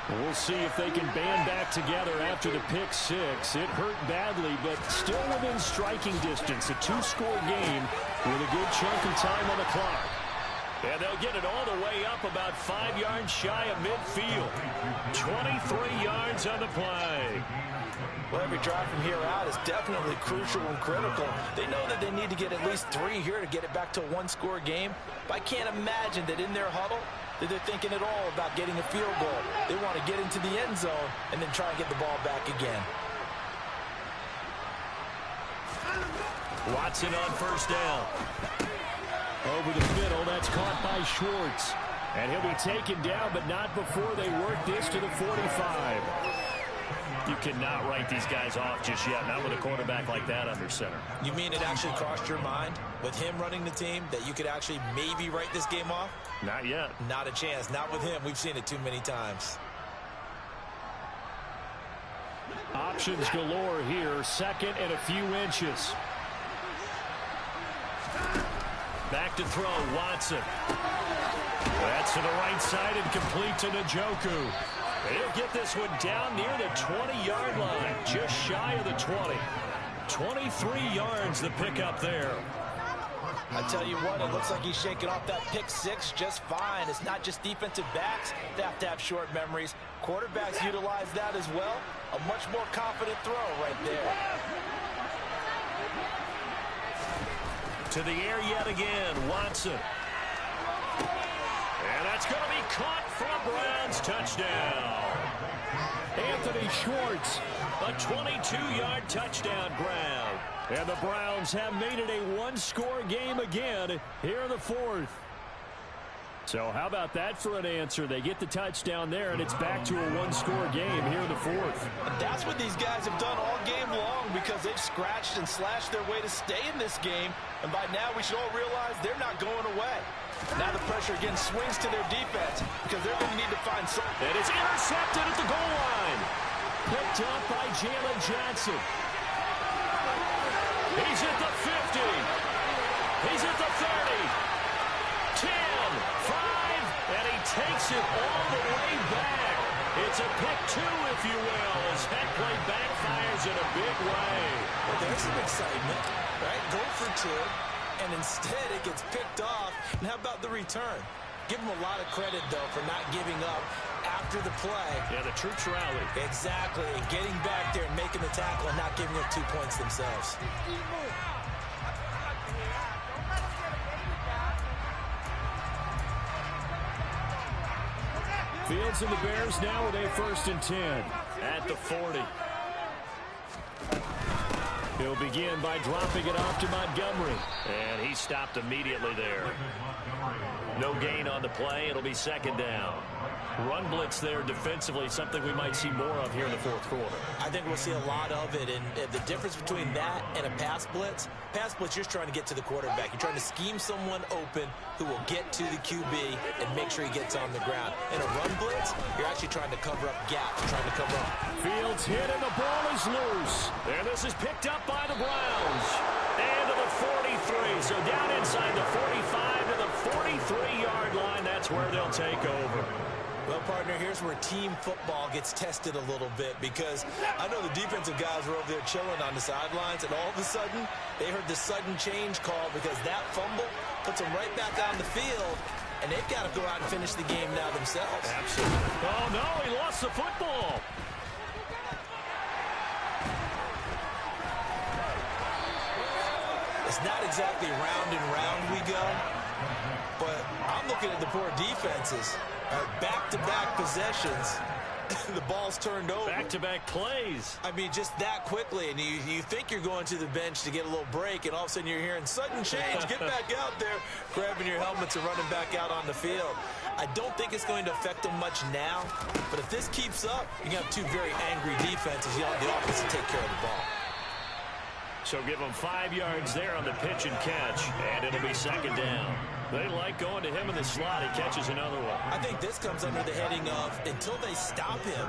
We'll see if they can band back together after the pick 6. It hurt badly, but still within striking distance. A 2-score game with a good chunk of time on the clock. And they'll get it all the way up about 5 yards shy of midfield. 23 yards on the play. Well, every drive from here out is definitely crucial and critical. They know that they need to get at least 3 here to get it back to a 1-score game. But I can't imagine that in their huddle that they're thinking at all about getting a field goal. They want to get into the end zone and then try and get the ball back again. Watson on 1st down. Over the middle, that's caught by Schwartz. And he'll be taken down, but not before they work this to the 45. You cannot write these guys off just yet, not with a quarterback like that under center. You mean it actually crossed your mind with him running the team that you could actually maybe write this game off? Not yet. Not a chance. Not with him. We've seen it too many times. Options galore here. 2nd and a few inches. Back to throw, Watson. That's to the right side and complete to Njoku. He'll get this one down near the 20-yard line, just shy of the 20. 23 yards the pickup there. I tell you what, it looks like he's shaking off that pick 6 just fine. It's not just defensive backs that have to have short memories. Quarterbacks utilize that as well. A much more confident throw right there. To the air yet again, Watson. And That's going to be caught for a Browns touchdown. Anthony Schwartz. A 22-yard touchdown grab. And the Browns have made it a one-score game again here in the fourth. So how about that for an answer? They get the touchdown there, and it's back to a one-score game here in the fourth. And that's what these guys have done all game long because they've scratched and slashed their way to stay in this game. And by now, we should all realize they're not going away. Now the pressure again swings to their defense because they're going to need to find something. And it's intercepted at the goal line. Picked up by Jalen Johnson. He's at the 50. He's at the 30. 10, 5, and he takes it all the way back. It's a pick two, if you will, as that play backfires in a big way. Well, there's some excitement, right? Go for two, and instead it gets picked off. And how about the return? Give him a lot of credit, though, for not giving up after the play. Yeah, the troops rally. Exactly. Getting back there and making the tackle and not giving up 2 points themselves. Fields and the Bears now with a 1st and 10. At the 40. He'll begin by dropping it off to Montgomery. And he stopped immediately there. No gain on the play. It'll be 2nd down. Run blitz there defensively, something we might see more of here in the fourth quarter. I think we'll see a lot of it, and the difference between that and a pass blitz, you're just trying to get to the quarterback. You're trying to scheme someone open who will get to the QB and make sure he gets on the ground. In a run blitz, you're actually trying to cover up gaps, trying to cover up. Fields hit and the ball is loose. And this is picked up by the Browns. And to the 43, so down inside the 45 to the 43-yard line. That's where they'll take over. Well, partner, here's where team football gets tested a little bit because I know the defensive guys were over there chilling on the sidelines, and all of a sudden, they heard the sudden change call because that fumble puts them right back on the field, and they've got to go out and finish the game now themselves. Absolutely. Oh, no, he lost the football. It's not exactly round and round we go, but I'm looking at the poor defenses. Back-to-back possessions, the ball's turned over. Back-to-back plays. I mean, just that quickly, and you think you're going to the bench to get a little break, and all of a sudden you're hearing sudden change. Get back out there, grabbing your helmets and running back out on the field. I don't think it's going to affect them much now, but if this keeps up, you're going to have two very angry defenses. You want the offense to take care of the ball. So give them 5 yards there on the pitch and catch, and it'll be 2nd down. They like going to him in the slot. He catches another one. I think this comes under the heading of until they stop him,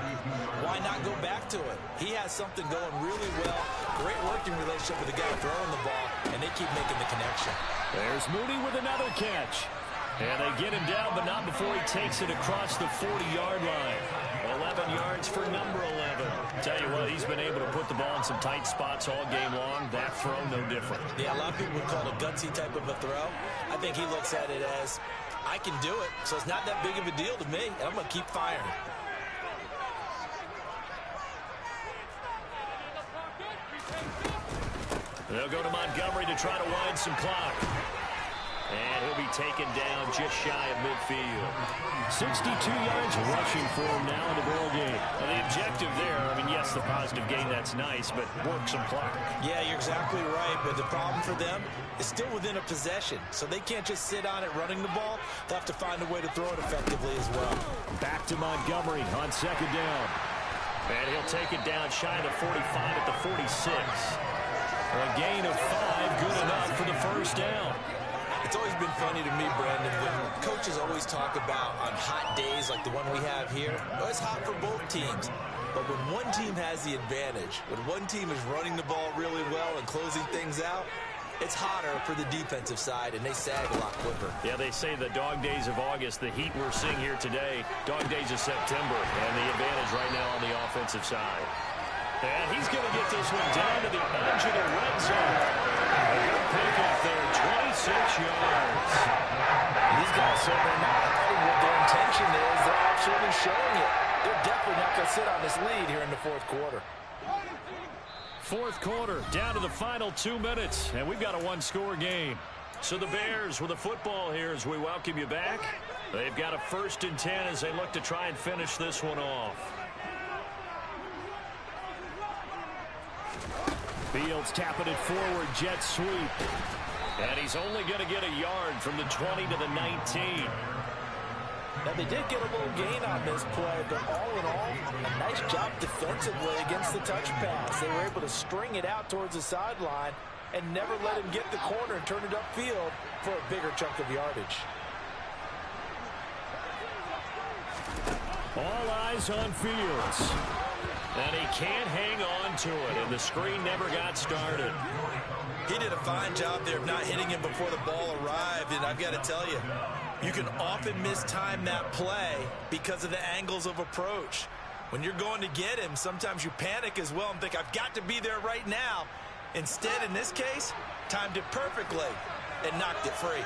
why not go back to it? He has something going really well. Great working relationship with the guy throwing the ball, and they keep making the connection. There's Mooney with another catch. And they get him down, but not before he takes it across the 40-yard line. 11 yards for number 11. Tell you what, he's been able to put the ball in some tight spots all game long. That throw, no different. Yeah, a lot of people would call it a gutsy type of a throw. I think he looks at it as, I can do it, so it's not that big of a deal to me, and I'm going to keep firing. They'll go to Montgomery to try to wind some clock. And he'll be taken down just shy of midfield. 62 yards rushing for him now in the ball game. Well, the objective there, I mean, yes, the positive gain, that's nice, but work some clock. Yeah, you're exactly right, but the problem for them is still within a possession, so they can't just sit on it running the ball. They'll have to find a way to throw it effectively as well. Back to Montgomery on 2nd down. And he'll take it down shy of the 45 at the 46. A gain of 5, good enough for the 1st down. It's always been funny to me, Brandon, when coaches always talk about on hot days like the one we have here, oh, it's hot for both teams. But when one team has the advantage, when one team is running the ball really well and closing things out, it's hotter for the defensive side, and they sag a lot quicker. Yeah, they say the dog days of August, the heat we're seeing here today, dog days of September, and the advantage right now on the offensive side. And he's going to get this one down to the edge of the red zone. A good pickup there, 26 yards. These guys certainly not hiding what their intention is. They're absolutely showing it. They're definitely not going to sit on this lead here in the fourth quarter. Fourth quarter, down to the final 2 minutes, and we've got a one-score game. So the Bears with the football here as we welcome you back. They've got a 1st and 10 as they look to try and finish this one off. Fields tapping it forward, jet sweep. And he's only going to get a yard from the 20 to the 19. Now, they did get a little gain on this play, but all in all, a nice job defensively against the touch pass. They were able to string it out towards the sideline and never let him get the corner and turn it upfield for a bigger chunk of yardage. All eyes on Fields. And he can't hang on to it, and the screen never got started. He did a fine job there of not hitting him before the ball arrived, and I've got to tell you, you can often mistime that play because of the angles of approach. When you're going to get him, sometimes you panic as well and think, I've got to be there right now. Instead, in this case, timed it perfectly and knocked it free.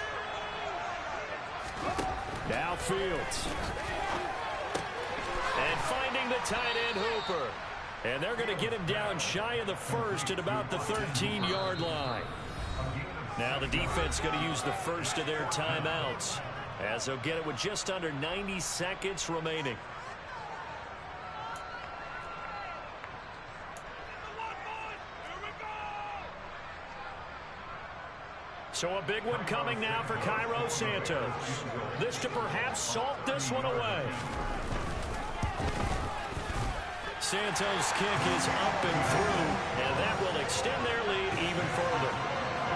Now Fields. And finding the tight end Hooper. And they're going to get him down shy of the 1st at about the 13-yard line. Now the defense going to use the first of their timeouts as they'll get it with just under 90 seconds remaining. So a big one coming now for Cairo Santos. This to perhaps salt this one away. Santos' kick is up and through, and that will extend their lead even further.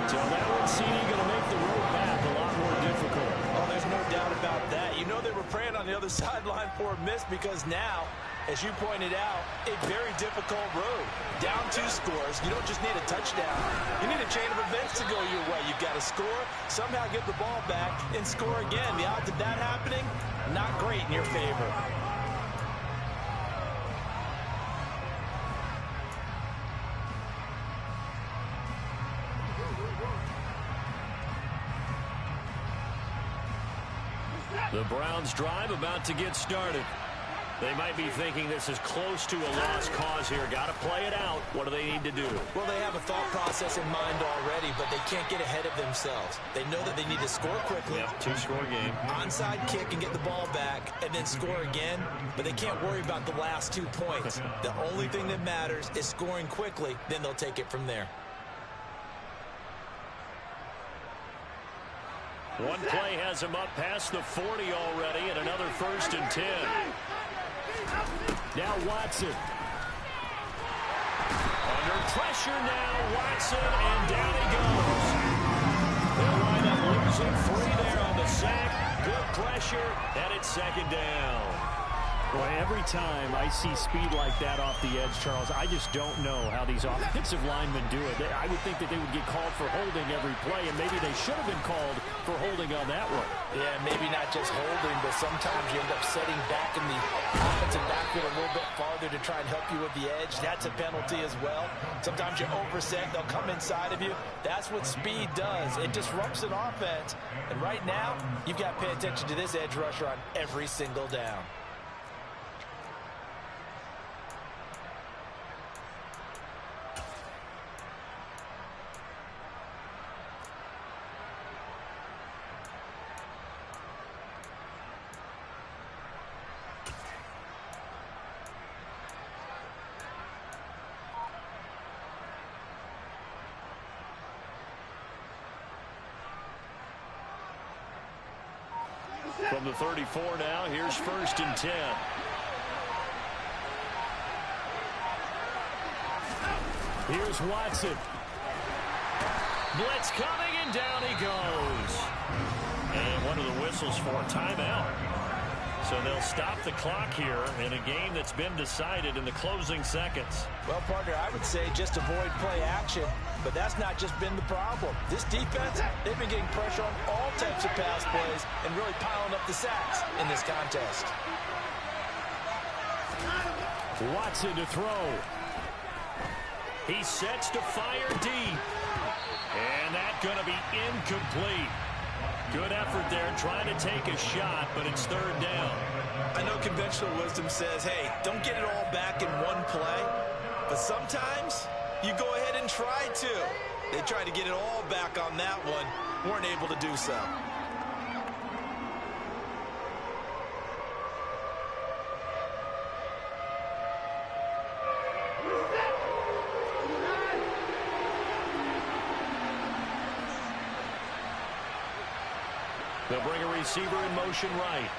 So that one, CD, going to make the road back a lot more difficult. Oh, there's no doubt about that. You know they were praying on the other sideline for a miss because now, as you pointed out, a very difficult road. Down 2 scores. You don't just need a touchdown. You need a chain of events to go your way. You've got to score, somehow get the ball back, and score again. The odds of that happening, not great in your favor. The Browns drive about to get started. They might be thinking this is close to a lost cause here. Got to play it out. What do they need to do? Well, they have a thought process in mind already, but they can't get ahead of themselves. They know that they need to score quickly. Yep, 2-score game. Onside kick and get the ball back and then score again, but they can't worry about the last 2 points. The only thing that matters is scoring quickly, then they'll take it from there. One play has him up past the 40 already, and another 1st and 10. Now Watson. Under pressure now, Watson, and down he goes. They'll wind up losing 3 there on the sack. Good pressure, and it's 2nd down. Boy, every time I see speed like that off the edge, Charles, I just don't know how these offensive linemen do it. I would think that they would get called for holding every play, and maybe they should have been called for holding on that one. Yeah, maybe not just holding, but sometimes you end up setting back in the offensive backfield a little bit farther to try and help you with the edge. That's a penalty as well. Sometimes you overset, they'll come inside of you. That's what speed does. It disrupts an offense. And right now, you've got to pay attention to this edge rusher on every single down. From the 34 now, here's 1st and 10. Here's Watson. Blitz coming, and down he goes. And one of the whistles for a timeout. So they'll stop the clock here in a game that's been decided in the closing seconds. Well, partner, I would say just avoid play action, but that's not just been the problem. This defense, they've been getting pressure on all types of pass plays and really piling up the sacks in this contest. Watson to throw. He sets to fire deep. And that's going to be incomplete. Good effort there trying to take a shot, but it's 3rd down. I know conventional wisdom says, hey, don't get it all back in one play. But sometimes you go ahead and try to. They tried to get it all back on that one, weren't able to do so. They'll bring a receiver in motion right.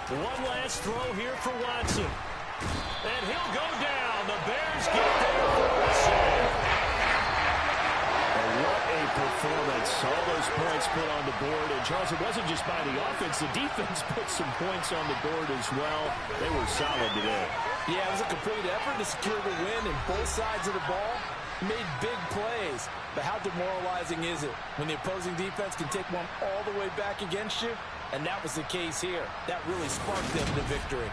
One last throw here for Watson. And he'll go down. The Bears get there for a save. What a performance. All those points put on the board. And, Charles, it wasn't just by the offense. The defense put some points on the board as well. They were solid today. Yeah, it was a complete effort to secure the win, and both sides of the ball made big plays. But how demoralizing is it when the opposing defense can take one all the way back against you? And that was the case here. That really sparked them to victory.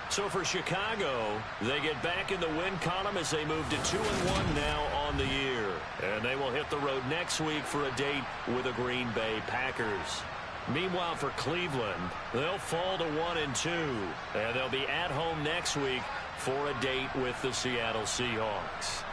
So for Chicago, they get back in the win column as they move to 2-1 now on the year. And they will hit the road next week for a date with the Green Bay Packers. Meanwhile, for Cleveland, they'll fall to 1-2. And they'll be at home next week for a date with the Seattle Seahawks.